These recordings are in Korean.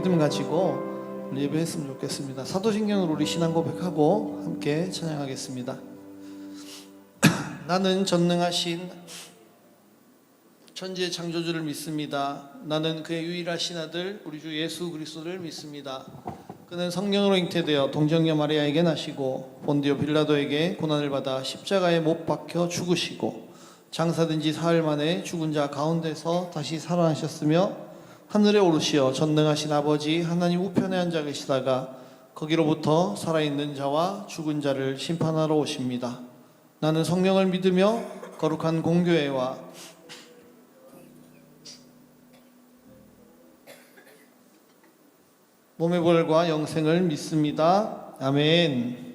믿음 가지고 우리 예배했으면 좋겠습니다. 사도신경으로 우리 신앙 고백하고 함께 찬양하겠습니다. 나는 전능하신 천지의 창조주를 믿습니다. 나는 그의 유일하신 아들 우리 주 예수 그리스도를 믿습니다. 그는 성령으로 잉태되어 동정녀 마리아에게 나시고 본디오 빌라도에게 고난을 받아 십자가에 못 박혀 죽으시고 장사된 지 사흘 만에 죽은 자 가운데서 다시 살아나셨으며 하늘에 오르시어 전능하신 아버지 하나님 우편에 앉아 계시다가 거기로부터 살아있는 자와 죽은 자를 심판하러 오십니다. 나는 성령을 믿으며 거룩한 공교회와 몸의 부활과 영생을 믿습니다. 아멘.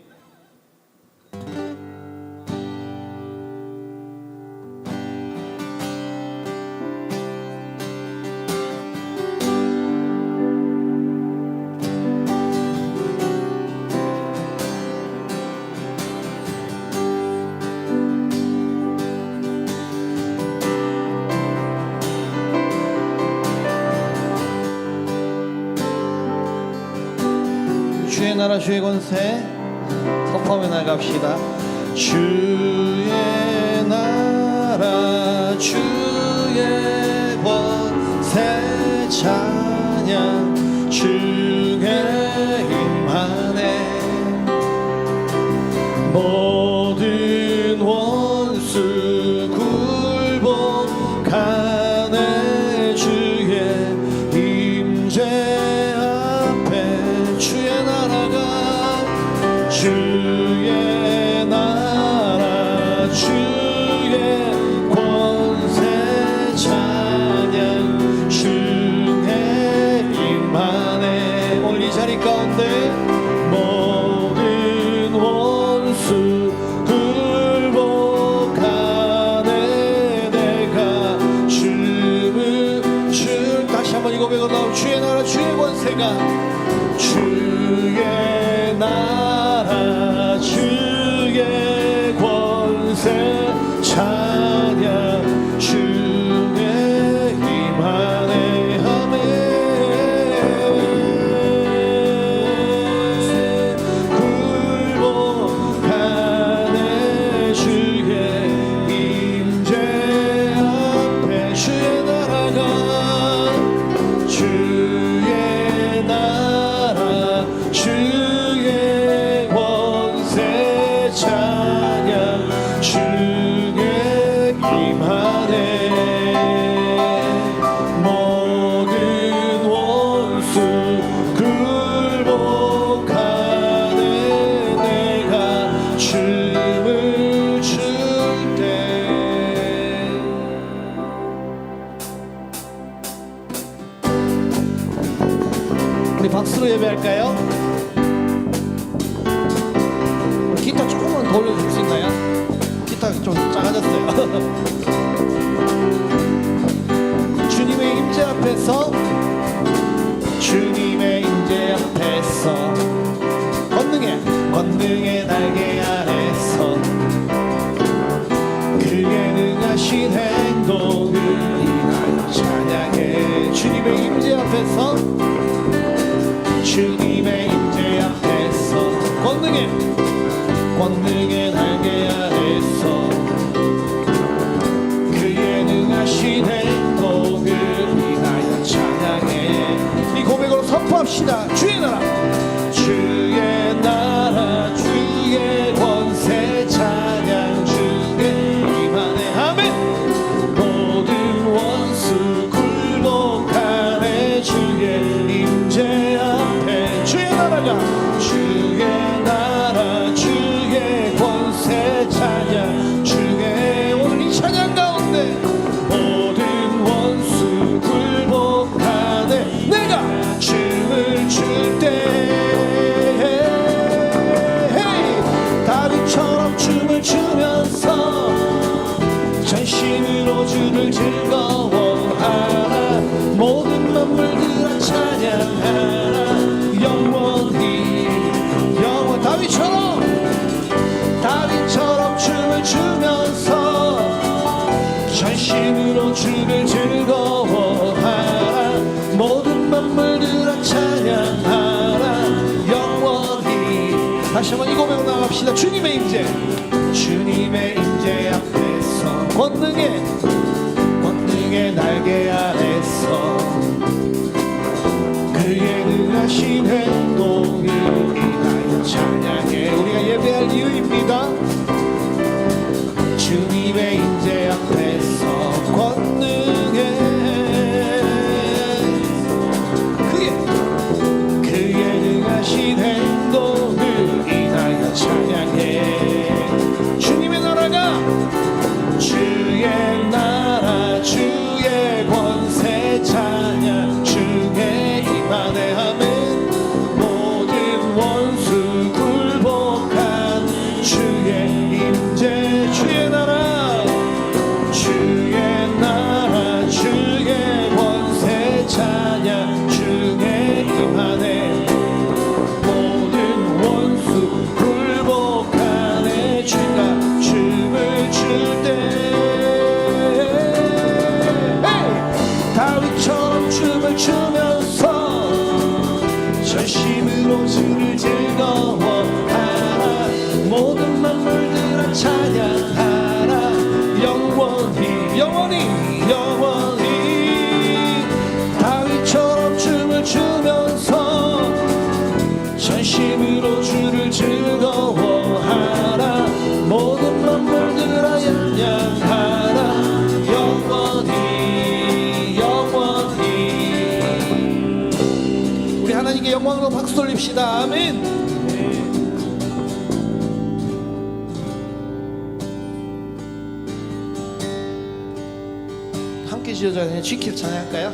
주의 나라 주의 권세 선포하며 나갑시다. 주의 나라 주의 권세 찬양 주의 임하네. 모든 원수 굴복하네. 주의 임재 주의 나라 주의 권세 찬양 주의 임하네. 오늘 이 자리 가운데 모든 원수 굴복하네. 내가 춤을 출 다시 한번 이 고백으로 나오면 주의 나라 주의 권세가 주의 나라 주의 권세 찬양 주의 임하네. 아멘. 굴복하네. 주의 임재 앞에 주의 나라가 주의 나라 주의 권세 찬양 주의 임하네. 모든 원수 굴복하네. 내가 춤을 출 때 우리 박수로 예배할까요? 기타 조금만 더 올려줄 수 있나요? 기타 좀 작아졌어요. 주님의 임재 앞에서 주님의 임재 앞에서 권능의 날개 아래서 그의 능하신 행동을 인하여 찬양해. 주님의 임재 앞에서 주님의 임재 앞에서 권능의 날개 아래서 그의 능하신 행동을 인하여 찬양해. 이 고백으로 선포합시다. 주의 나라 주의 나라 주의 권세 찬양 주의 임하네. 아멘. 모든 원수 굴복하네. 주의 임재 앞에 주의 나라가 주의 나라 주의 권세 찬양 주의 오늘 이 찬양 가운데 모든 원수 굴복하네. 내가 춤을 출 때 다윗처럼 춤을 추면서 전심으로 주를 즐거워하라. 모든 만물들아 찬양하라. 영원히 다시 한번 이 고백으로 나갑시다. 주님의 임재, 주님의 임재 앞에서 권능의 날개 아래서 그의 능하신 행동을 인하여 찬양해. 우리가 예배할 이유입니다. 주님의 임재 앞에서 그의 능하신 행동을 인하여 찬양해. 주님의 나라가 주의 나라 주의 권세 찬양 중에 임하네 하면 모든 원수 굴복한 주의 임재. 주의 나라 주의 권세 찬양 중에 임하네 모든 원수 굴복하네. 주가 춤을 출때 다윗처럼 춤을 추면서 전심으로 주를 즐거워하라. 모든 만물들아 찬양하라. 영원히 다윗처럼 춤을 추면서 전심으로 주를 즐거워하라. 모든 만물들아 찬양하라. 영원히 우리 하나님께 영광으로 박수 돌립시다. 아멘. 함께 지어자는 지키를 찬양할까요?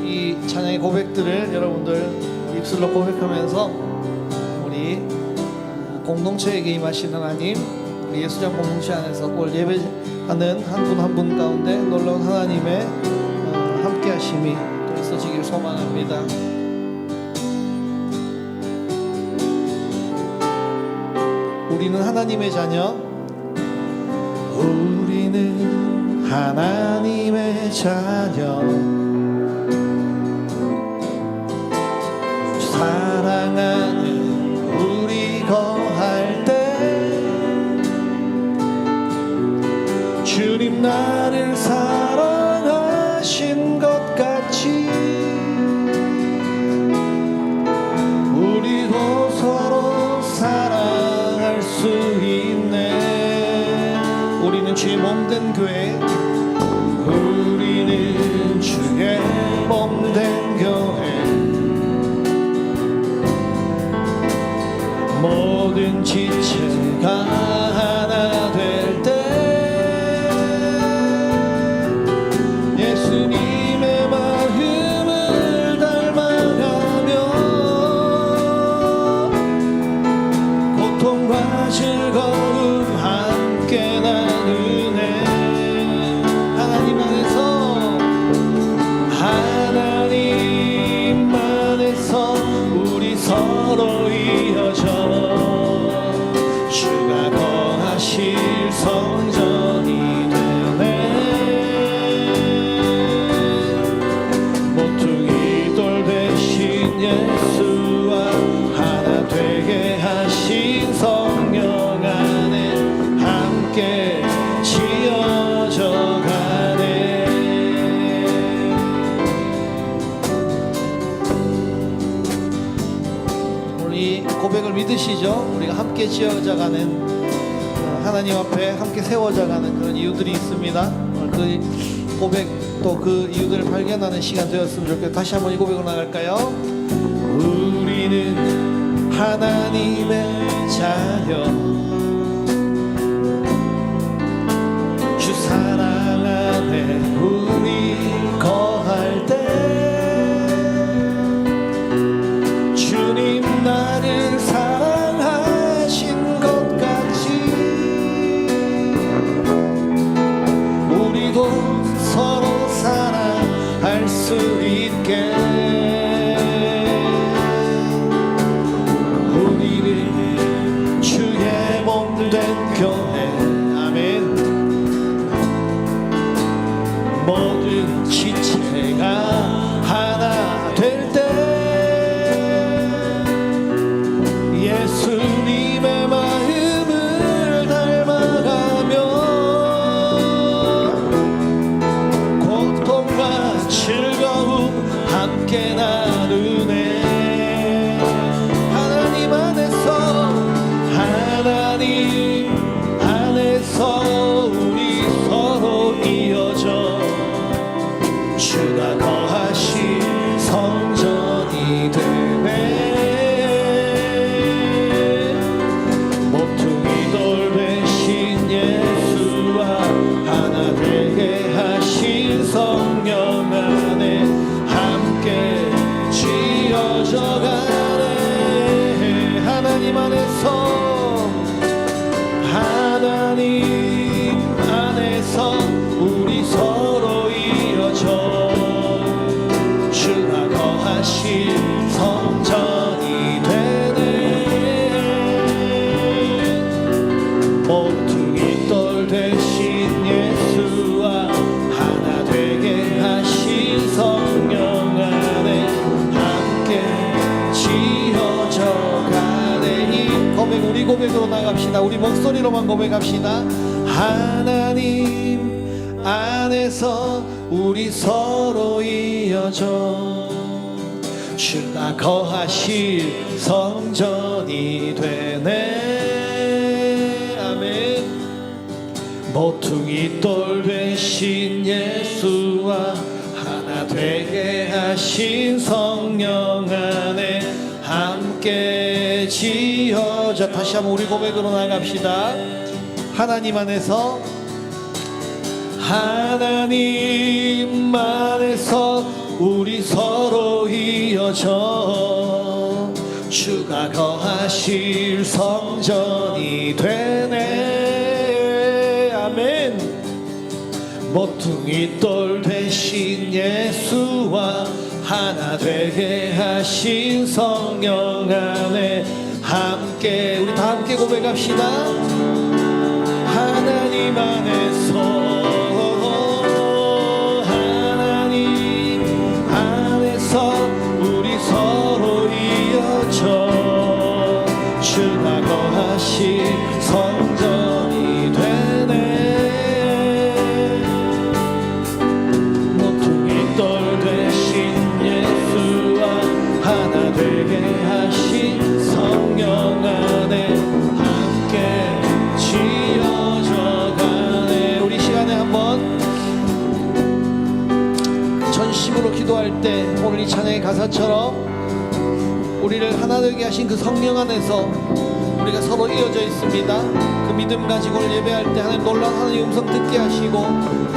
이 찬양의 고백들을 여러분들 입술로 고백하면서 우리 공동체에게 임하신 하나님, 우리 예수장 공동체 안에서 올 예배하는 한 분 한 분 가운데 놀라운 하나님의 함께 하심이 또 있어지길 소망합니다. 우리는 하나님의 자녀, 우리는 하나님의 자녀, 사랑하는 우리 거할 때 주님 나를 사랑하신 것 같이 우리도 서로 사랑할 수 있네. 우리는 주의 몸된 교회, 우리는 주의 몸된 교회, 모든 지체가 하나 될 때 예수님의 마음을 닮아가며 고통과 즐거움 함께 나누네. 하나님 안에서 우리 서로 이어져 주가 거하실 성전이 되네. 모퉁이 돌 대신 예수와 하나 되게 하신 성령 안에 함께 지어져 가네. 우리 고백을 믿으시죠? 우리가 함께 지어져 가는 하나님 앞에 함께 세워져 가는 그런 이유들이 있습니다. 그 고백 또 그 이유들을 발견하는 시간 되었으면 좋겠고, 다시 한번 이 고백으로 나갈까요? 우리는 하나님의 자녀, 주 사랑 안에 우리 거할 때 주님 나를 사랑하신 것 같이 우리도 서로 사랑할 수 있게 우리는 주의 몸된 교회. 아멘. 모든 지체가 하나 될 주가 거하신 성전이 되네. 모퉁이 돌 되신 예수와 하나 되게 하신 성령 안에 함께 지어져 가네. 하나님 안에서 우리 서로 이어져 주가 거하신 성전이 되네. 모퉁이 돌 되신 예수와 하나 되게 하신 성령 안에 함께 지어져 가네. 이 고백 우리 고백으로 나갑시다. 우리 목소리로만 고백합시다. 하나님 안에서 우리 서로 이어져 주가 거하실 성전이 되네. 아멘. 모퉁이 돌 되신 예수와 하나 되게 하신 성령 안에 함께 지어져. 다시 한번 우리 고백으로 나갑시다. 하나님 안에서 우리 서로 이어져 주가 거하실 성전이 되네. 아멘. 모퉁이 돌 되신 예수와 하나 되게 하신 성령 안에 함께 우리 다 함께 고백합시다. 하나님 안에서 우리 서로 이어져 주가 거하신 성전이 되네. 모퉁이 돌 되신 예수와 하나 되게 하신 성령 안에 함께 지어져 가네. 우리 시간에 한번 전심으로 기도할 때 오늘 이 찬양의 가사처럼 우리를 하나 되게 하신 그 성령 안에서 우리가 서로 이어져 있습니다. 그 믿음 가지고 오늘 예배할 때 하나님 놀라운 하나님의 음성 듣게 하시고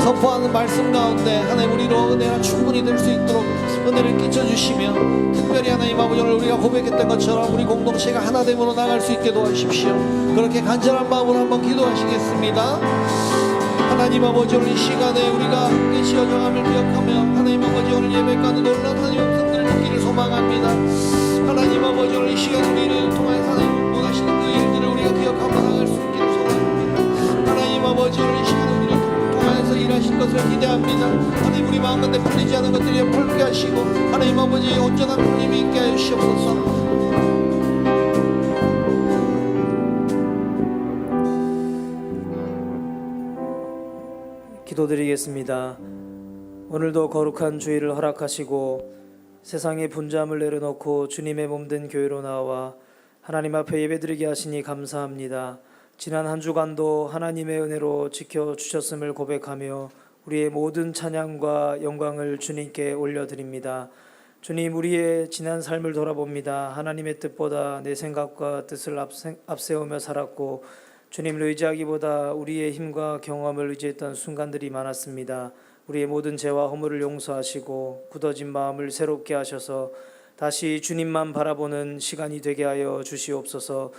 선포하는 말씀 가운데 하나님 우리로 은혜가 충분히 될 수 있도록 은혜를 끼쳐주시며 특별히 하나님 아버지 오늘 우리가 고백했던 것처럼 우리 공동체가 하나됨으로 나갈 수 있게 도와주십시오. 그렇게 간절한 마음으로 한번 기도하시겠습니다. 하나님 아버지 오늘 이 시간에 우리가 함께 지어져감을 기억하며 하나님 아버지 오늘 예배 가운데 놀라운 하나님의 음성들을 듣기를 소망합니다. 하나님 아버지 오늘 이 시간 우리를 통하여 하나님 원하시는 그 일들을 우리가 기억하며 나갈 수 있기를 소망합니다. 하나님 아버지 오늘 이 시간 우리를 통하여서 일하실 것을 기대합니다. 하나님 우리 마음 가운데 풀리지 않은 것들이 풀게 하시고 하나님 아버지 온전한 풀림이 있게 하여 주시옵소서. 기도드리겠습니다. 오늘도 거룩한 주일을 허락하시고 세상의 분주함을 내려놓고 주님의 몸된 교회로 나와 하나님 앞에 예배드리게 하시니 감사합니다. 지난 한 주간도 하나님의 은혜로 지켜주셨음을 고백하며 우리의 모든 찬양과 영광을 주님께 올려드립니다. 주님, 우리의 지난 삶을 돌아봅니다. 하나님의 뜻보다 내 생각과 뜻을 앞세우며 살았고 주님을 의지하기보다 우리의 힘과 경험을 의지했던 순간들이 많았습니다. 우리의 모든 죄와 허물을 용서하시고 굳어진 마음을 새롭게 하셔서 다시 주님만 바라보는 시간이 되게 하여 주시옵소서.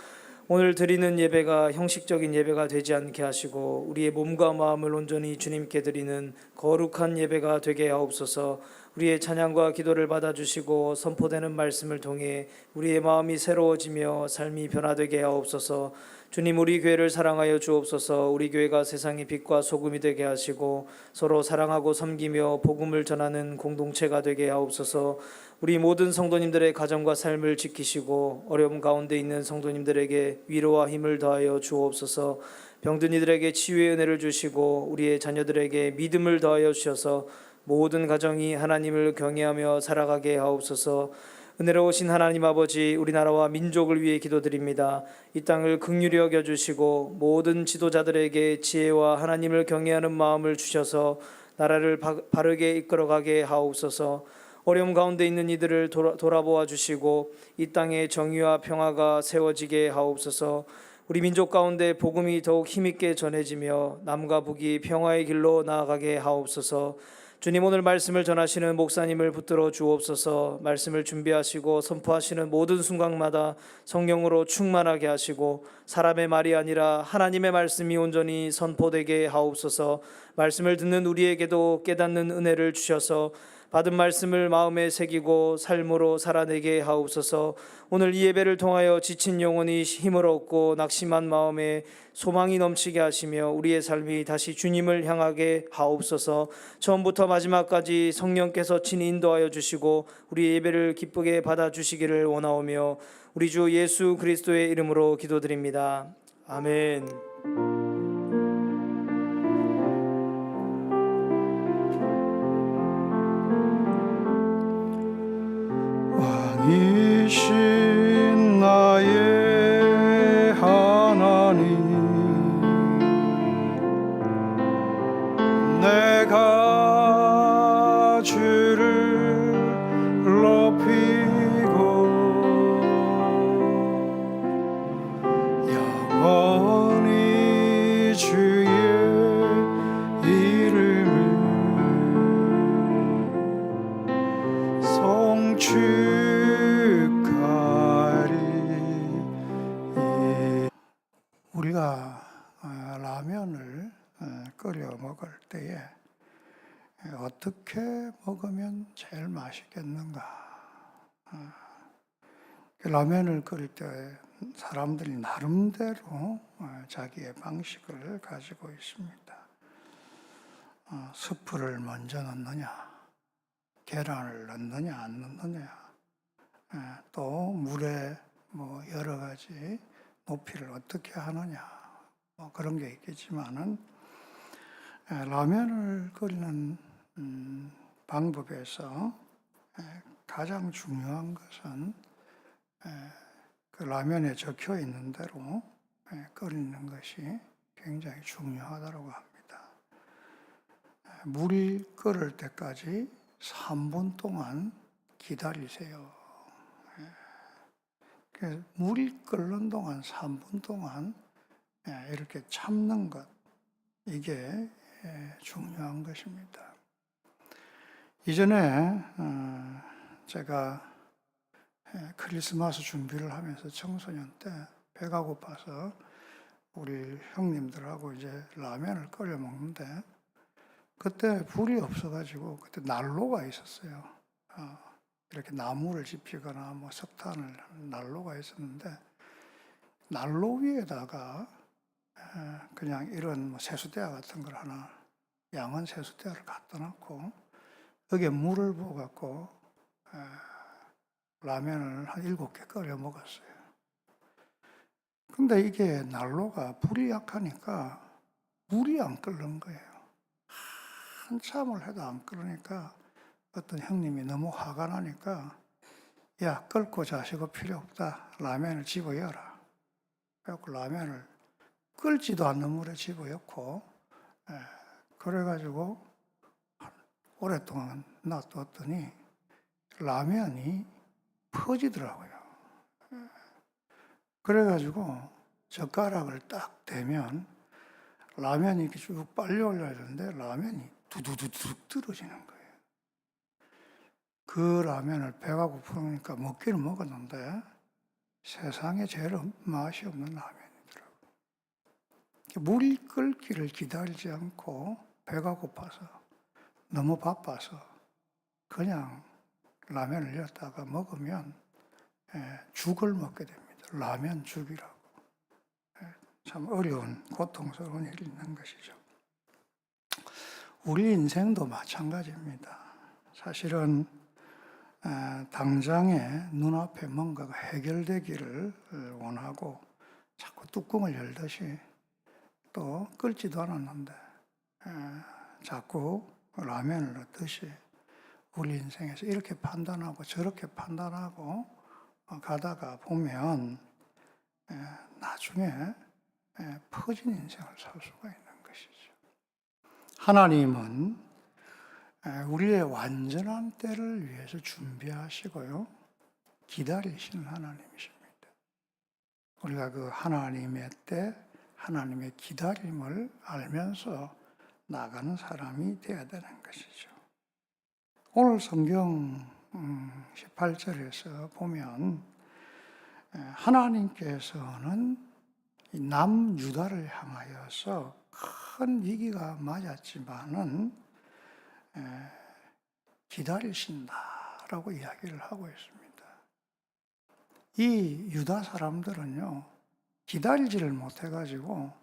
오늘 드리는 예배가 형식적인 예배가 되지 않게 하시고 우리의 몸과 마음을 온전히 주님께 드리는 거룩한 예배가 되게 하옵소서. 우리의 찬양과 기도를 받아주시고 선포되는 말씀을 통해 우리의 마음이 새로워지며 삶이 변화되게 하옵소서. 주님, 우리 교회를 사랑하여 주옵소서. 우리 교회가 세상의 빛과 소금이 되게 하시고 서로 사랑하고 섬기며 복음을 전하는 공동체가 되게 하옵소서. 우리 모든 성도님들의 가정과 삶을 지키시고 어려움 가운데 있는 성도님들에게 위로와 힘을 더하여 주옵소서. 병든 이들에게 치유의 은혜를 주시고 우리의 자녀들에게 믿음을 더하여 주셔서 모든 가정이 하나님을 경외하며 살아가게 하옵소서. 은혜로우신 하나님 아버지, 우리나라와 민족을 위해 기도드립니다. 이 땅을 긍휼히 여겨주시고 모든 지도자들에게 지혜와 하나님을 경외하는 마음을 주셔서 나라를 바르게 이끌어가게 하옵소서. 어려움 가운데 있는 이들을 돌아보아 주시고 이 땅에 정의와 평화가 세워지게 하옵소서. 우리 민족 가운데 복음이 더욱 힘있게 전해지며 남과 북이 평화의 길로 나아가게 하옵소서. 주님, 오늘 말씀을 전하시는 목사님을 붙들어 주옵소서. 말씀을 준비하시고 선포하시는 모든 순간마다 성령으로 충만하게 하시고 사람의 말이 아니라 하나님의 말씀이 온전히 선포되게 하옵소서. 말씀을 듣는 우리에게도 깨닫는 은혜를 주셔서 받은 말씀을 마음에 새기고 삶으로 살아내게 하옵소서. 오늘 이 예배를 통하여 지친 영혼이 힘을 얻고 낙심한 마음에 소망이 넘치게 하시며 우리의 삶이 다시 주님을 향하게 하옵소서. 처음부터 마지막까지 성령께서 친히 인도하여 주시고 우리 예배를 기쁘게 받아주시기를 원하오며 우리 주 예수 그리스도의 이름으로 기도드립니다. 아멘. 왕이신 나의 하나님, 내가 주를 높이고 영원히 주의 이름을 송축하리. 우리가 라면을 끓여 먹을 때에 어떻게 먹으면 제일 맛있겠는가? 라면을 끓일 때 사람들이 나름대로 자기의 방식을 가지고 있습니다. 스프를 먼저 넣느냐, 계란을 넣느냐 안 넣느냐, 또 물에 뭐 여러 가지 높이를 어떻게 하느냐, 뭐 그런 게 있겠지만은 라면을 끓이는 방법에서 가장 중요한 것은 그 라면에 적혀 있는 대로 끓이는 것이 굉장히 중요하다고 합니다. 물이 끓을 때까지 3분 동안 기다리세요. 물이 끓는 동안 3분 동안 이렇게 참는 것, 이게 중요한 것입니다. 이전에 제가 크리스마스 준비를 하면서 청소년 때 배가 고파서 우리 형님들하고 이제 라면을 끓여 먹는데 그때 불이 없어가지고 그때 난로가 있었어요. 이렇게 나무를 지피거나 뭐 석탄을 하는 난로가 있었는데 난로 위에다가 그냥 이런 뭐 세수대야 같은 걸 하나, 양은 세수대야를 갖다 놓고 여기에 물을 부어갖고 라면을 한 7개 끓여 먹었어요. 근데 이게 난로가 불이 약하니까 물이 안 끓는 거예요. 한참을 해도 안 끓으니까 어떤 형님이 너무 화가 나니까 야, 끓고 자시고 필요 없다. 라면을 집어여라. 그래갖고 라면을 끓지도 않는 물에 집어였고, 그래가지고 오랫동안 놔뒀더니 라면이 퍼지더라고요. 그래가지고 젓가락을 딱 대면 라면이 이렇게 쭉 빨리 올라야 되는데 라면이 두두두둑 떨어지는 거예요. 그 라면을 배가 고프니까 먹기는 먹었는데 세상에 제일 맛이 없는 라면이더라고요. 물이 끓기를 기다리지 않고 배가 고파서 너무 바빠서 그냥 라면을 였다가 먹으면 죽을 먹게 됩니다. 라면 죽이라고. 참 어려운 고통스러운 일이 있는 것이죠. 우리 인생도 마찬가지입니다. 사실은 당장에 눈앞에 뭔가가 해결되기를 원하고 자꾸 뚜껑을 열듯이 또 끓지도 않았는데 자꾸 라면을 넣듯이 우리 인생에서 이렇게 판단하고 저렇게 판단하고 가다가 보면 나중에 퍼진 인생을 살 수가 있는 것이죠. 하나님은 우리의 완전한 때를 위해서 준비하시고요. 기다리시는 하나님이십니다. 우리가 그 하나님의 때, 하나님의 기다림을 알면서 나가는 사람이 되어야 되는 것이죠. 오늘 성경 18절에서 보면 하나님께서는 남유다를 향하여서 큰 위기가 맞았지만은 기다리신다라고 이야기를 하고 있습니다. 이 유다 사람들은요, 기다리지를 못해가지고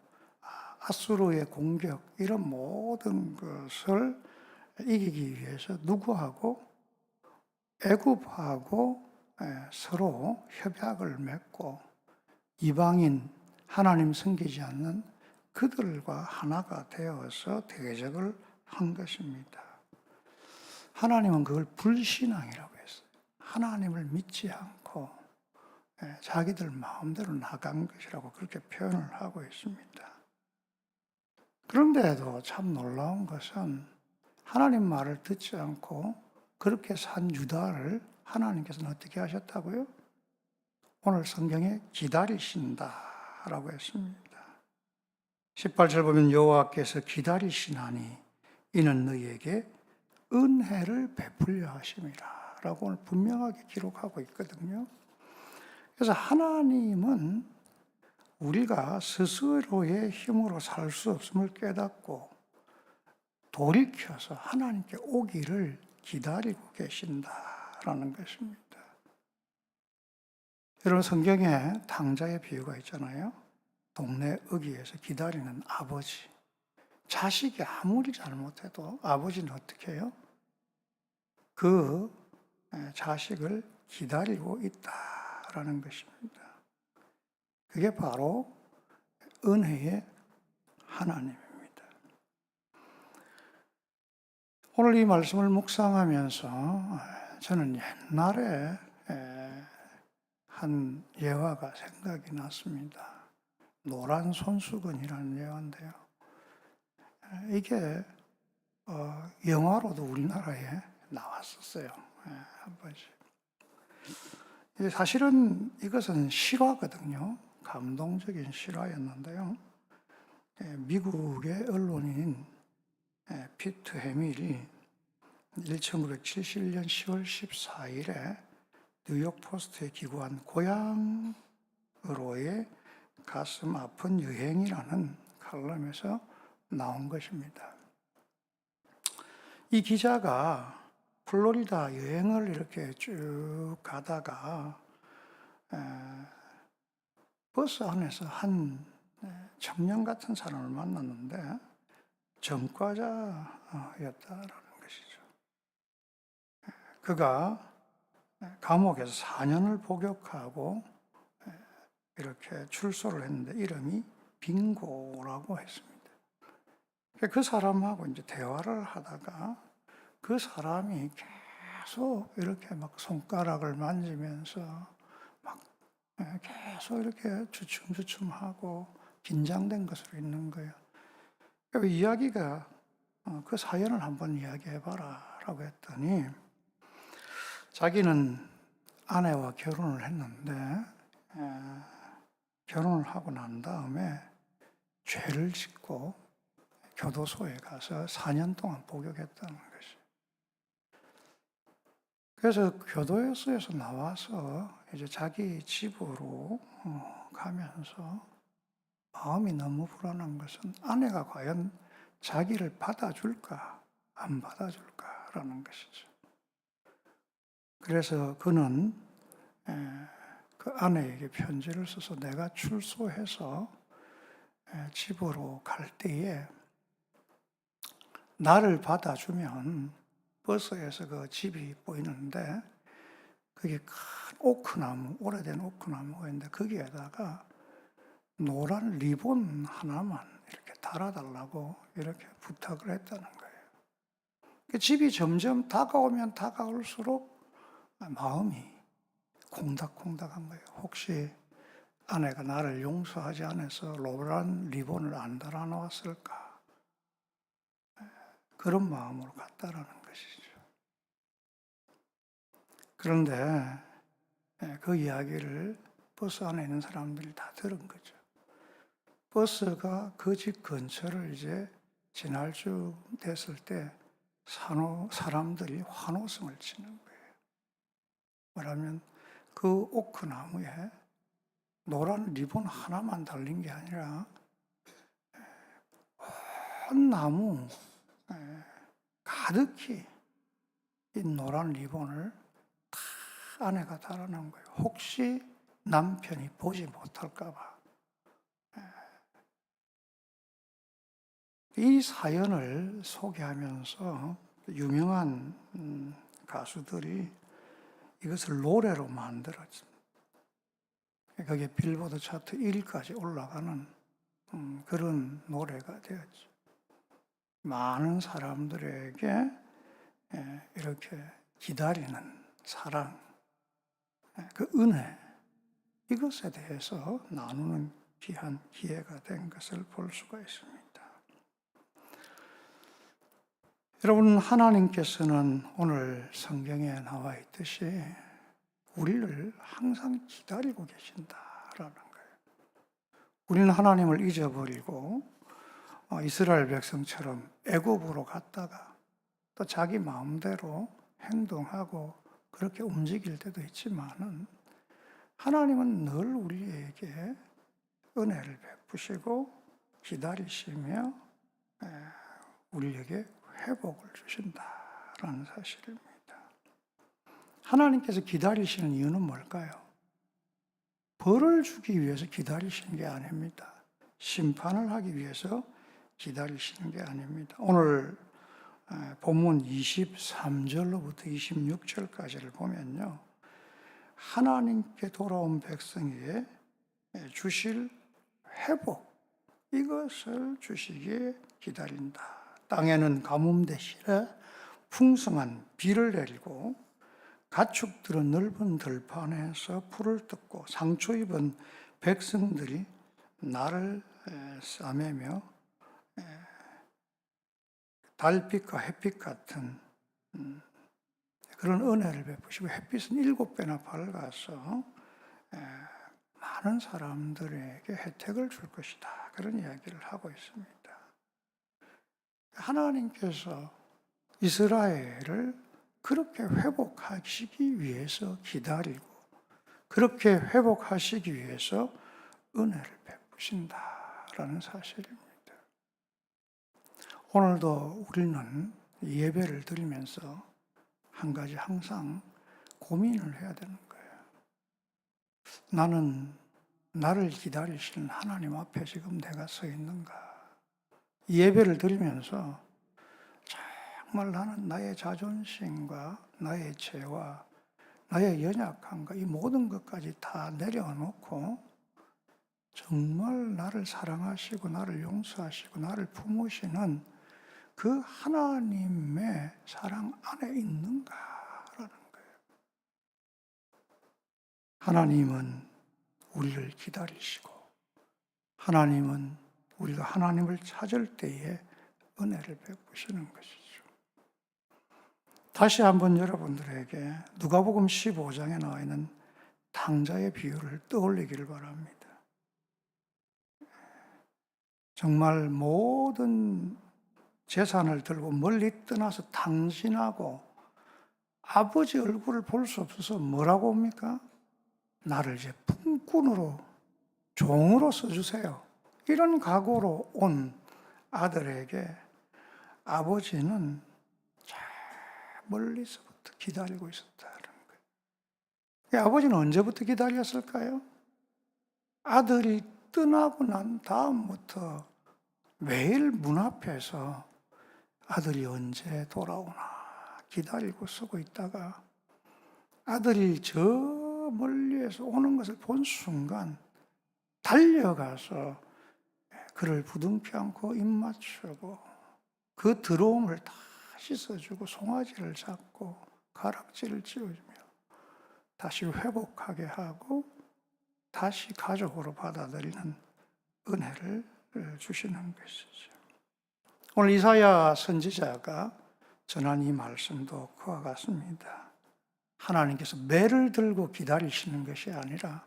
아수르의 공격 이런 모든 것을 이기기 위해서 누구하고 애굽하고 서로 협약을 맺고 이방인 하나님 섬기지 않는 그들과 하나가 되어서 대적을 한 것입니다. 하나님은 그걸 불신앙이라고 했어요. 하나님을 믿지 않고 자기들 마음대로 나간 것이라고 그렇게 표현을 하고 있습니다. 그런데도 참 놀라운 것은 하나님 말을 듣지 않고 그렇게 산 유다를 하나님께서는 어떻게 하셨다고요? 오늘 성경에 기다리신다라고 했습니다. 18절 보면 여호와께서 기다리시나니 이는 너희에게 은혜를 베풀려 하심이라 라고 오늘 분명하게 기록하고 있거든요. 그래서 하나님은 우리가 스스로의 힘으로 살 수 없음을 깨닫고 돌이켜서 하나님께 오기를 기다리고 계신다라는 것입니다. 여러분 성경에 당자의 비유가 있잖아요. 동네 어귀에서 기다리는 아버지. 자식이 아무리 잘못해도 아버지는 어떻게 해요? 그 자식을 기다리고 있다라는 것입니다. 그게 바로 은혜의 하나님입니다. 오늘 이 말씀을 묵상하면서 저는 옛날에 한 예화가 생각이 났습니다. 노란 손수건이라는 예화인데요. 이게 영화로도 우리나라에 나왔었어요. 한 번씩. 사실은 이것은 실화거든요. 감동적인 실화였는데요. 미국의 언론인 피트 해밀이 1971년 10월 14일에 뉴욕 포스트에 기고한 고향으로의 가슴 아픈 여행이라는 칼럼에서 나온 것입니다. 이 기자가 플로리다 여행을 이렇게 쭉 가다가 버스 안에서 한 청년 같은 사람을 만났는데 전과자였다라는 것이죠. 그가 감옥에서 4년을 복역하고 이렇게 출소를 했는데 이름이 빙고라고 했습니다. 그 사람하고 이제 대화를 하다가 그 사람이 계속 이렇게 막 손가락을 만지면서 막 계속 이렇게 주춤주춤하고 긴장된 것으로 있는 거예요. 그 이야기가 그 사연을 한번 이야기해봐라 라고 했더니 자기는 아내와 결혼을 했는데 결혼을 하고 난 다음에 죄를 짓고 교도소에 가서 4년 동안 복역했다는 것이. 그래서 교도소에서 나와서 이제 자기 집으로 가면서 마음이 너무 불안한 것은 아내가 과연 자기를 받아줄까 안 받아줄까라는 것이죠. 그래서 그는 그 아내에게 편지를 써서 내가 출소해서 집으로 갈 때에 나를 받아주면 버스에서 그 집이 보이는데 그게 큰 오크나무, 오래된 오크나무가 있는데 거기에다가 노란 리본 하나만 이렇게 달아달라고 이렇게 부탁을 했다는 거예요. 그 집이 점점 다가오면 다가올수록 마음이 콩닥콩닥한 거예요. 혹시 아내가 나를 용서하지 않아서 노란 리본을 안 달아놓았을까? 그런 마음으로 갔다라는 거예요. 것이죠. 그런데 그 이야기를 버스 안에 있는 사람들이 다 들은 거죠. 버스가 그 집 근처를 이제 지날 쯤 됐을 때 사람들이 환호성을 치는 거예요. 뭐냐면 그 오크나무에 노란 리본 하나만 달린 게 아니라 온 나무 가득히 이 노란 리본을 다 아내가 달아놓은 거예요. 혹시 남편이 보지 못할까 봐. 이 사연을 소개하면서 유명한 가수들이 이것을 노래로 만들었습니다. 거기에 빌보드 차트 1위까지 올라가는 그런 노래가 되었죠. 많은 사람들에게 이렇게 기다리는 사랑, 그 은혜, 이것에 대해서 나누는 귀한 기회가 된 것을 볼 수가 있습니다. 여러분, 하나님께서는 오늘 성경에 나와 있듯이 우리를 항상 기다리고 계신다라는 거예요. 우리는 하나님을 잊어버리고 이스라엘 백성처럼 애굽으로 갔다가 또 자기 마음대로 행동하고 그렇게 움직일 때도 있지만은 하나님은 늘 우리에게 은혜를 베푸시고 기다리시며 우리에게 회복을 주신다라는 사실입니다. 하나님께서 기다리시는 이유는 뭘까요? 벌을 주기 위해서 기다리시는 게 아닙니다. 심판을 하기 위해서 기다리시는 게 아닙니다. 오늘 본문 23절로부터 26절까지를 보면요, 하나님께 돌아온 백성에게 주실 회복, 이것을 주시기에 기다린다. 땅에는 가뭄 대신에 풍성한 비를 내리고 가축들은 넓은 들판에서 풀을 뜯고 상처 입은 백성들이 나를 싸매며 달빛과 햇빛 같은 그런 은혜를 베푸시고, 햇빛은 7배나 밝아서 많은 사람들에게 혜택을 줄 것이다, 그런 이야기를 하고 있습니다. 하나님께서 이스라엘을 그렇게 회복하시기 위해서 기다리고 그렇게 회복하시기 위해서 은혜를 베푸신다라는 사실입니다. 오늘도 우리는 예배를 드리면서 한 가지 항상 고민을 해야 되는 거예요. 나는 나를 기다리시는 하나님 앞에 지금 내가 서 있는가? 예배를 드리면서 정말 나는 나의 자존심과 나의 죄와 나의 연약함과 이 모든 것까지 다 내려놓고 정말 나를 사랑하시고 나를 용서하시고 나를 품으시는 그 하나님의 사랑 안에 있는가라는 거예요. 하나님은 우리를 기다리시고 하나님은 우리가 하나님을 찾을 때에 은혜를 베푸시는 것이죠. 다시 한번 여러분들에게 누가복음 15장에 나와 있는 탕자의 비유를 떠올리기를 바랍니다. 정말 모든 재산을 들고 멀리 떠나서 탕진하고 아버지 얼굴을 볼 수 없어서 뭐라고 합니까? 나를 이제 품꾼으로, 종으로 써주세요. 이런 각오로 온 아들에게 아버지는 저 멀리서부터 기다리고 있었다는 거예요. 아버지는 언제부터 기다렸을까요? 아들이 떠나고 난 다음부터 매일 문 앞에서 아들이 언제 돌아오나 기다리고 서고 있다가 아들이 저 멀리에서 오는 것을 본 순간 달려가서 그를 부둥켜 안고 입 맞추고 그 더러움을 다 씻어주고 송아지를 잡고 가락지를 찌워주며 다시 회복하게 하고 다시 가족으로 받아들이는 은혜를 주시는 것이죠. 오늘 이사야 선지자가 전한 이 말씀도 그와 같습니다. 하나님께서 매를 들고 기다리시는 것이 아니라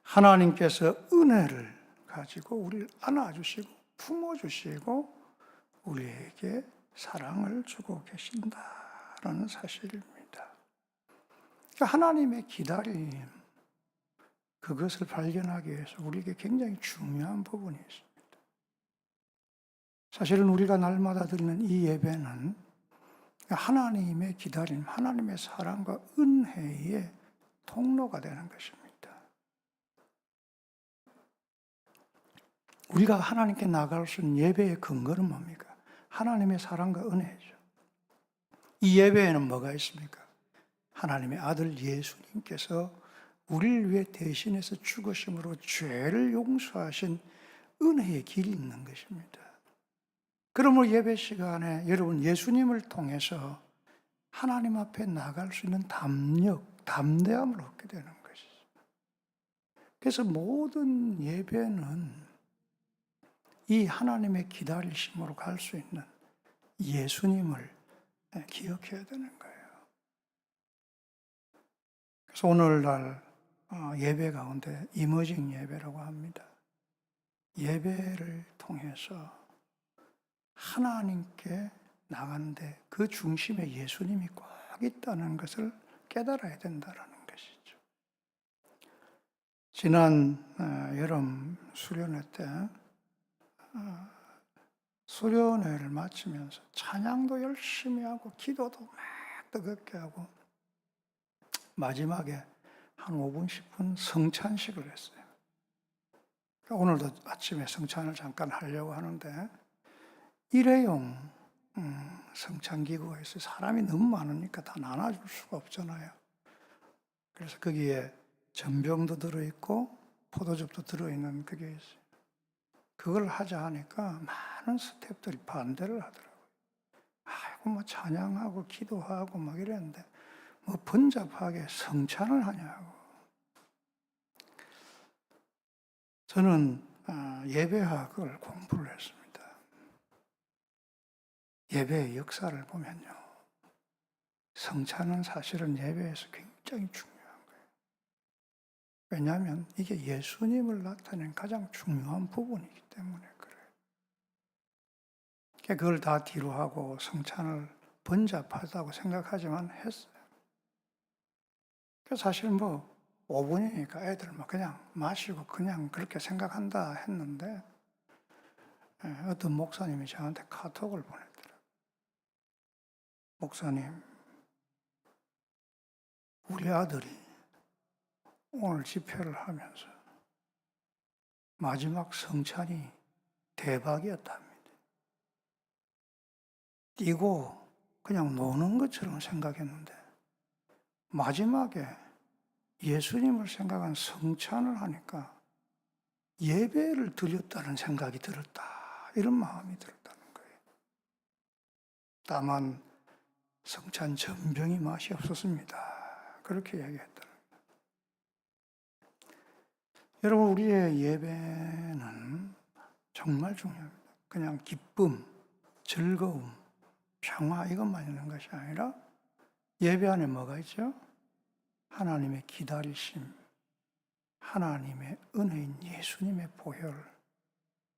하나님께서 은혜를 가지고 우리를 안아주시고 품어주시고 우리에게 사랑을 주고 계신다라는 사실입니다. 그러니까 하나님의 기다림, 그것을 발견하기 위해서 우리에게 굉장히 중요한 부분이 있습니다. 사실은 우리가 날마다 드리는 이 예배는 하나님의 기다림, 하나님의 사랑과 은혜의 통로가 되는 것입니다. 우리가 하나님께 나갈 수 있는 예배의 근거는 뭡니까? 하나님의 사랑과 은혜죠. 이 예배에는 뭐가 있습니까? 하나님의 아들 예수님께서 우리를 위해 대신해서 죽으심으로 죄를 용서하신 은혜의 길이 있는 것입니다. 그러므로 예배 시간에 여러분 예수님을 통해서 하나님 앞에 나갈 수 있는 담력, 담대함을 얻게 되는 것이죠. 그래서 모든 예배는 이 하나님의 기다리심으로 갈 수 있는 예수님을 기억해야 되는 거예요. 그래서 오늘날 예배 가운데 이머징 예배라고 합니다. 예배를 통해서 하나님께 나가는데 그 중심에 예수님이 꼭 있다는 것을 깨달아야 된다는 것이죠. 지난 여름 수련회 때 수련회를 마치면서 찬양도 열심히 하고 기도도 막 뜨겁게 하고 마지막에 한 5분, 10분 성찬식을 했어요. 오늘도 아침에 성찬을 잠깐 하려고 하는데 일회용 성찬기구가 있어요. 사람이 너무 많으니까 다 나눠줄 수가 없잖아요. 그래서 거기에 전병도 들어있고 포도즙도 들어있는 그게 있어요. 그걸 하자 하니까 많은 스태프들이 반대를 하더라고요. 아이고 뭐 찬양하고 기도하고 막 이랬는데 뭐 번잡하게 성찬을 하냐고. 저는 예배학을 공부를 했습니다. 예배의 역사를 보면요. 성찬은 사실은 예배에서 굉장히 중요한 거예요. 왜냐하면 이게 예수님을 나타내는 가장 중요한 부분이기 때문에 그래요. 그걸 다 뒤로 하고 성찬을 번잡하다고 생각하지만 했어요. 사실 뭐 5분이니까 애들 막 그냥 마시고 그냥 그렇게 생각한다 했는데 어떤 목사님이 저한테 카톡을 보냈더라고요. 목사님, 우리 아들이 오늘 집회를 하면서 마지막 성찬이 대박이었답니다. 뛰고 그냥 노는 것처럼 생각했는데 마지막에 예수님을 생각한 성찬을 하니까 예배를 드렸다는 생각이 들었다. 이런 마음이 들었다는 거예요. 다만 성찬 전병이 맛이 없었습니다. 그렇게 이야기했더라고요. 여러분, 우리의 예배는 정말 중요합니다. 그냥 기쁨, 즐거움, 평화 이것만 있는 것이 아니라 예배 안에 뭐가 있죠? 하나님의 기다리심, 하나님의 은혜인 예수님의 보혈,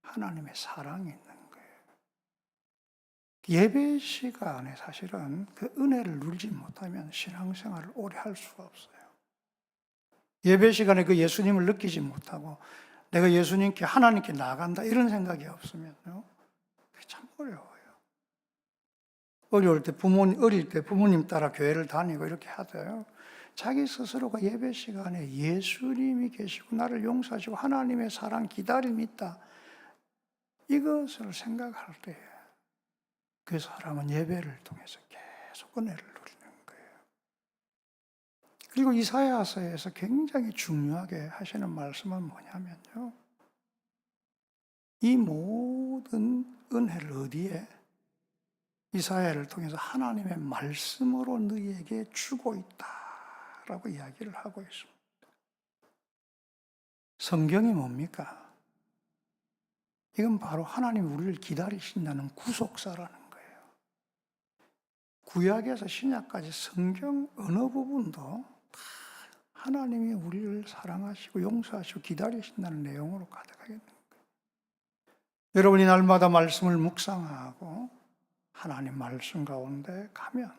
하나님의 사랑이 있는 거예요. 예배 시간에 사실은 그 은혜를 누리지 못하면 신앙생활을 오래 할 수가 없어요. 예배 시간에 그 예수님을 느끼지 못하고 내가 예수님께 하나님께 나간다 이런 생각이 없으면요, 그게 참 어려워요. 어릴 때 부모님 따라 교회를 다니고 이렇게 하대요. 자기 스스로가 예배 시간에 예수님이 계시고 나를 용서하시고 하나님의 사랑, 기다림이 있다. 이것을 생각할 때 그 사람은 예배를 통해서 계속 은혜를 누리는 거예요. 그리고 이사야서에서 굉장히 중요하게 하시는 말씀은 뭐냐면요. 이 모든 은혜를 어디에? 이사야를 통해서 하나님의 말씀으로 너희에게 주고 있다라고 이야기를 하고 있습니다. 성경이 뭡니까? 이건 바로 하나님 우리를 기다리신다는 구속사라는 거예요. 구약에서 신약까지 성경 어느 부분도 다 하나님이 우리를 사랑하시고 용서하시고 기다리신다는 내용으로 가득하게 됩니다. 여러분이 날마다 말씀을 묵상하고 하나님 말씀 가운데 가면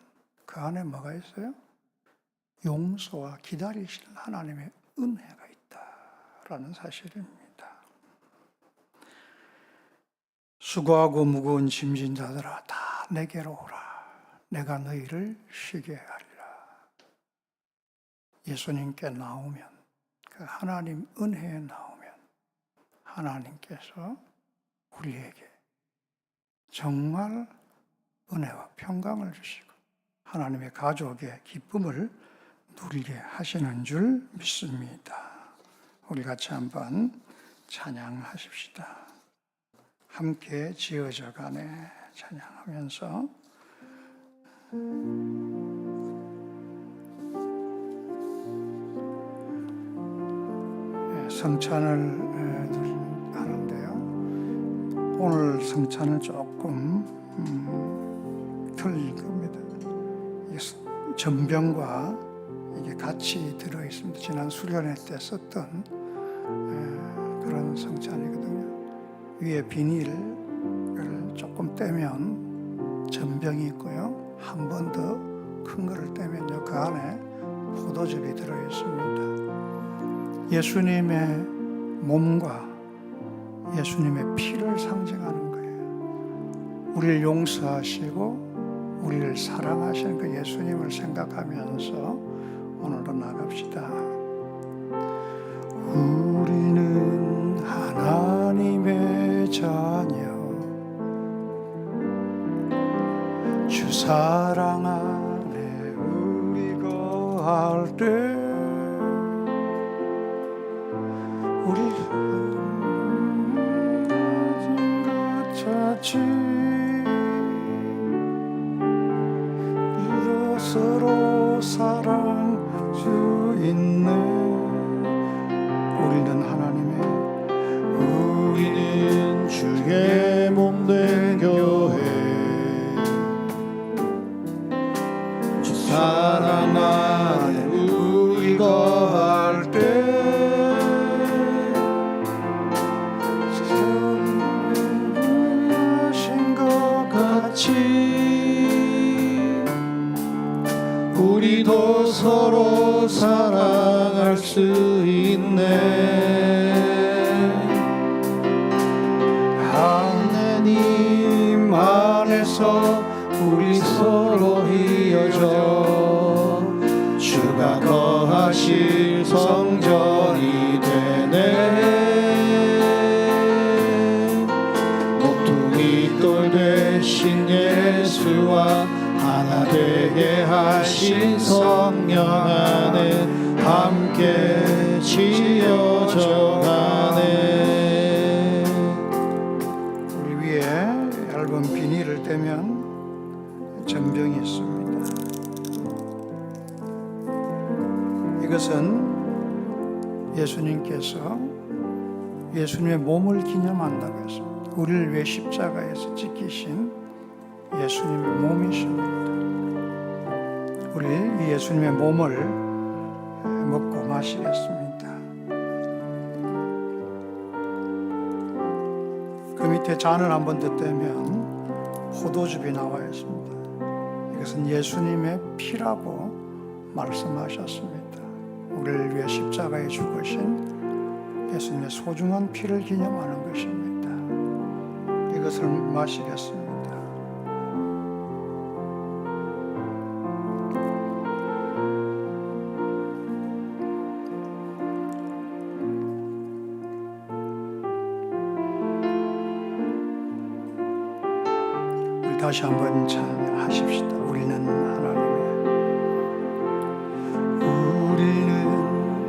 그 안에 뭐가 있어요? 용서와 기다리시는 하나님의 은혜가 있다라는 사실입니다. 수고하고 무거운 짐진 자들아 다 내게로 오라. 내가 너희를 쉬게 하리라. 예수님께 나오면, 그 하나님 은혜에 나오면 하나님께서 우리에게 정말 은혜와 평강을 주시고 하나님의 가족의 기쁨을 누리게 하시는 줄 믿습니다. 우리 같이 한번 찬양하십시다. 함께 지어져 가네 찬양하면서 성찬을 하는데요. 오늘 성찬은 조금 틀릴 겁니다. 전병과 이게 같이 들어 있습니다. 지난 수련회 때 썼던 그런 성찬이거든요. 위에 비닐을 조금 떼면 전병이 있고요. 한 번 더 큰 거를 떼면요, 그 안에 포도즙이 들어 있습니다. 예수님의 몸과 예수님의 피를 상징하는 거예요. 우리를 용서하시고 우리를 사랑하시는 그 예수님을 생각하면서 오늘도 나갑시다. 우리는 하나님의 자녀, 주 사랑 안에 우리 거할 때 우리 가진 것 자치 서로 사랑 주 있네. 우리는 주의 몸된 교회, 주 사랑 안에 우리 거할 때 하신 것 같이 우리도 서로 사랑할 수 있네. 하나님 안에서 우리 서로 이어져 주가 거하실 성전이 되네. 모퉁이 돌 되신 예수와 하나 되게 하신 성령 안에 함께 지어져 가네. 우리 위에 얇은 비닐을 떼면 전병이 있습니다. 이것은 예수님께서 예수님의 몸을 기념한다고 했습니다. 우리를 위해 십자가에서 찢기신 예수님의 몸이십니다. 우리 이 예수님의 몸을 먹고 마시겠습니다. 그 밑에 잔을 한 번 더 떼면 포도즙이 나와 있습니다. 이것은 예수님의 피라고 말씀하셨습니다. 우리를 위해 십자가에 죽으신 예수님의 소중한 피를 기념하는 것입니다. 이것을 마시겠습니다. 다시 한번 찬양하십시다. 우리는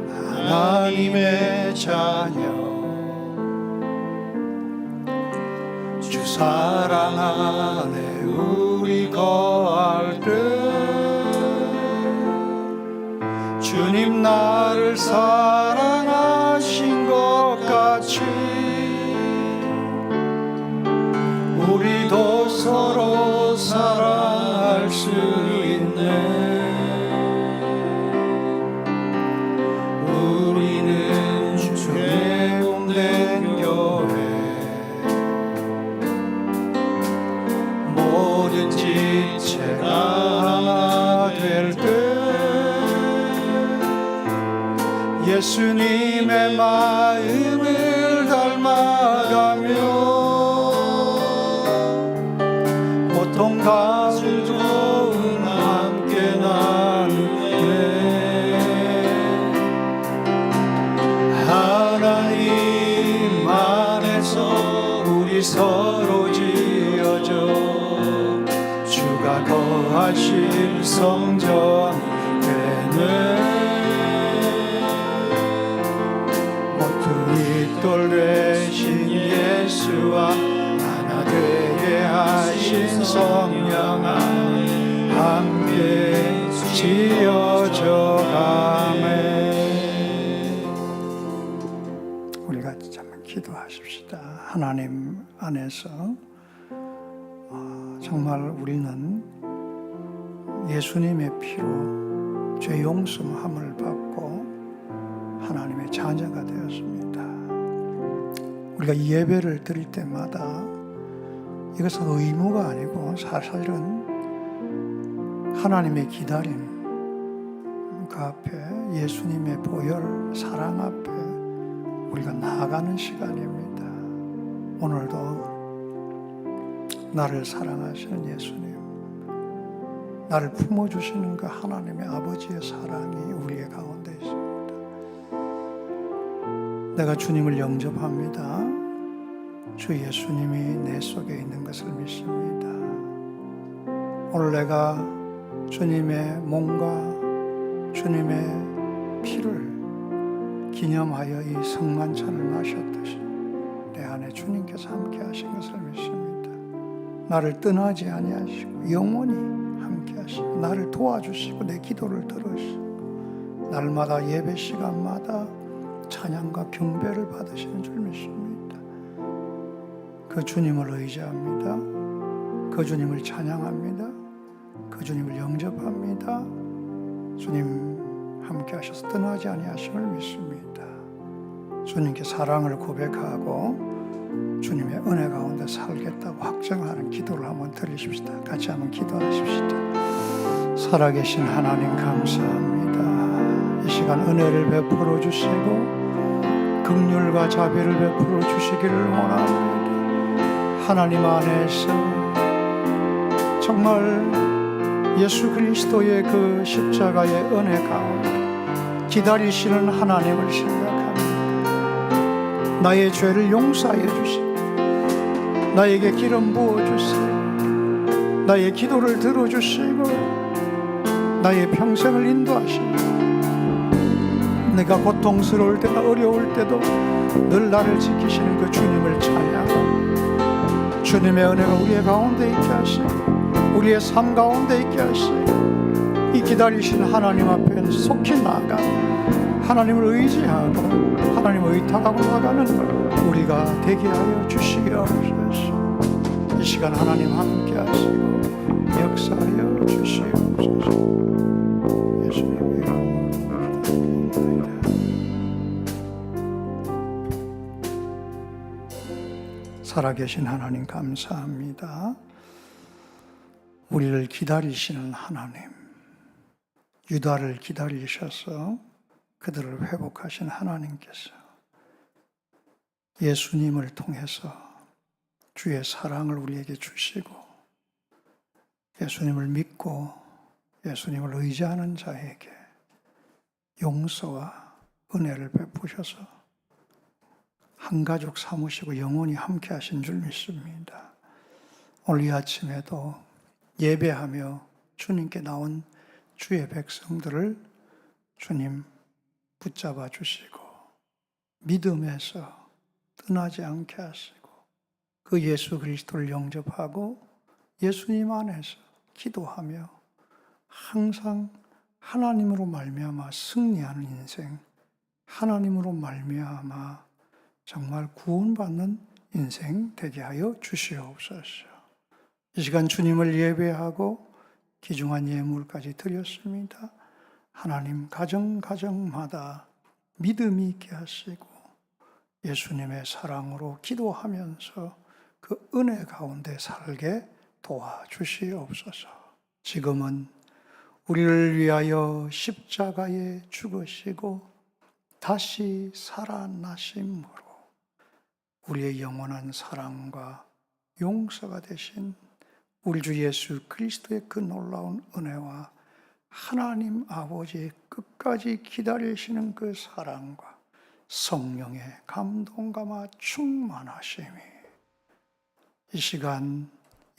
하나님의 자녀, 주 사랑 안에 우리 거할 때 주님 나를 사랑하신 것 같이 우리도 서로 사랑할 수 예수님의 마음을 닮아가며 보통 가수좋은 함께 나누네. 하나님 안에서 우리 서로 지어져 주가 거하실 성전이 되네. 모퉁이돌 되신 예수와 하나 되게 하신 성령 안에 함께 지어져 가네. 우리가 잠깐 기도하십시다. 하나님 안에서 정말 우리는 예수님의 피로 죄 용서함을 받고 하나님의 자녀가 되었습니다. 우리가 예배를 드릴 때마다 이것은 의무가 아니고 사실은 하나님의 기다림 그 앞에 예수님의 보혈 사랑 앞에 우리가 나아가는 시간입니다. 오늘도 나를 사랑하시는 예수님, 나를 품어주시는 그 하나님의 아버지의 사랑이 우리의 가운데 있습니다. 내가 주님을 영접합니다. 주 예수님이 내 속에 있는 것을 믿습니다. 오늘 내가 주님의 몸과 주님의 피를 기념하여 이 성만찬을 마셨듯이 내 안에 주님께서 함께 하신 것을 믿습니다. 나를 떠나지 아니하시고 영원히 함께 하시고 나를 도와주시고 내 기도를 들으시고 날마다 예배 시간마다 찬양과 경배를 받으시는 줄 믿습니다. 그 주님을 의지합니다. 그 주님을 찬양합니다. 그 주님을 영접합니다. 주님 함께 하셔서 떠나지 아니하심을 믿습니다. 주님께 사랑을 고백하고 주님의 은혜 가운데 살겠다고 확정하는 기도를 한번 드리십시다. 같이 한번 기도하십시다. 살아계신 하나님 감사합니다. 이 시간 은혜를 베풀어 주시고 긍휼과 자비를 베풀어 주시기를 원합니다. 하나님 안에서 정말 예수 그리스도의 그 십자가의 은혜 가운데 기다리시는 하나님을 생각합니다. 나의 죄를 용서하여 주시고 나에게 기름 부어주시고 나의 기도를 들어주시고 나의 평생을 인도하시고 내가 고통스러울 때나 어려울 때도 늘 나를 지키시는 그 주님을 찬양하고 주님의 은혜가 우리의 가운데 있게 하시고 우리의 삶 가운데 있게 하시고 이 기다리시는 하나님 앞에 속히 나아가 하나님을 의지하고 하나님을 의탁하고 나가는 우리가 되게 하여 주시옵소서. 이 시간 하나님 함께 하시고 역사하여 주시옵소서. 예수님의 이름으로 기도합니다. 살아계신 하나님 감사합니다. 우리를 기다리시는 하나님, 유다를 기다리셔서 그들을 회복하신 하나님께서 예수님을 통해서 주의 사랑을 우리에게 주시고 예수님을 믿고 예수님을 의지하는 자에게 용서와 은혜를 베푸셔서 한 가족 삼으시고 영원히 함께 하신 줄 믿습니다. 오늘 이 아침에도 예배하며 주님께 나온 주의 백성들을 주님 붙잡아 주시고 믿음에서 떠나지 않게 하시고 그 예수 그리스도를 영접하고 예수님 안에서 기도하며 항상 하나님으로 말미암아 승리하는 인생, 하나님으로 말미암아 정말 구원받는 인생 되게 하여 주시옵소서. 이 시간 주님을 예배하고 귀중한 예물까지 드렸습니다. 하나님 가정마다 믿음이 있게 하시고 예수님의 사랑으로 기도하면서 그 은혜 가운데 살게 도와주시옵소서. 지금은 우리를 위하여 십자가에 죽으시고 다시 살아나심으로 우리의 영원한 사랑과 용서가 되신 우리 주 예수 그리스도의 그 놀라운 은혜와 하나님 아버지의 끝까지 기다리시는 그 사랑과 성령의 감동감화 충만하심이 이 시간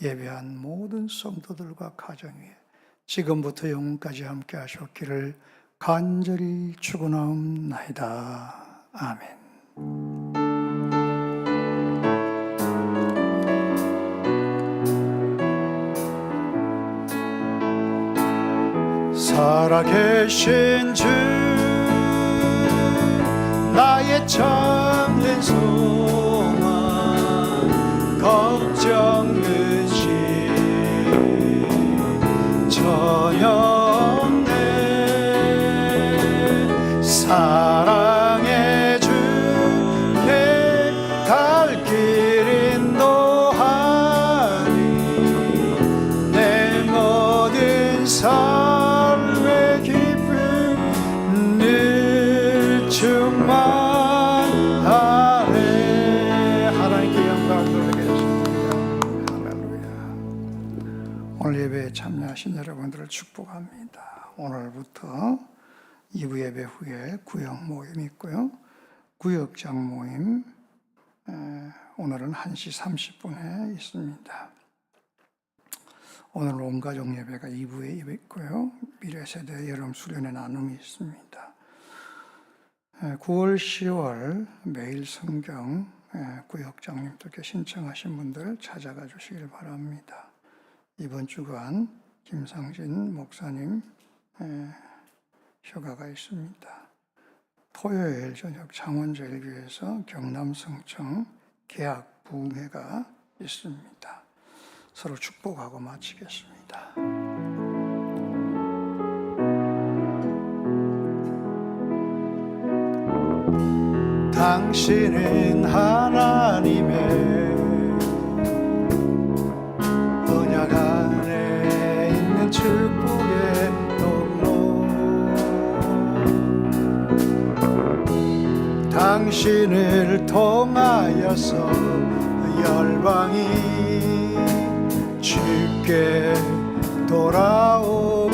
예배한 모든 성도들과 가정 위에 지금부터 영원까지 함께 하셨기를 간절히 축원하옵나이다. 아멘. 살아계신 주 나의 참된 소망 걱정 끝이 전혀 없네. 사랑의 주 내 갈 길 인도하니 내 모든 삶의 기쁨 늘 충만하네. 하나님께 영광을 돌리겠습니다. 할렐루야. 오늘 예배에 참여하신 여러분들을 축복합니다. 오늘부터 2부 예배 후에 구역 모임이 있고요. 구역장 모임 오늘은 1시 30분에 있습니다. 오늘 온 가족 예배가 2부에 있고요. 미래세대 여름 수련회 나눔이 있습니다. 9월, 10월 매일 성경 구역장님들께 신청하신 분들 찾아가 주시길 바랍니다. 이번 주간 김상진 목사님 휴가가 있습니다. 토요일 저녁 창원제일교회에서 경남성청 계약 부흥회가 있습니다. 서로 축복하고 마치겠습니다. 당신은 하나님의 언약 안에 있는 축복의 통로. 당신을 통하여서 열방이 주께 돌아오게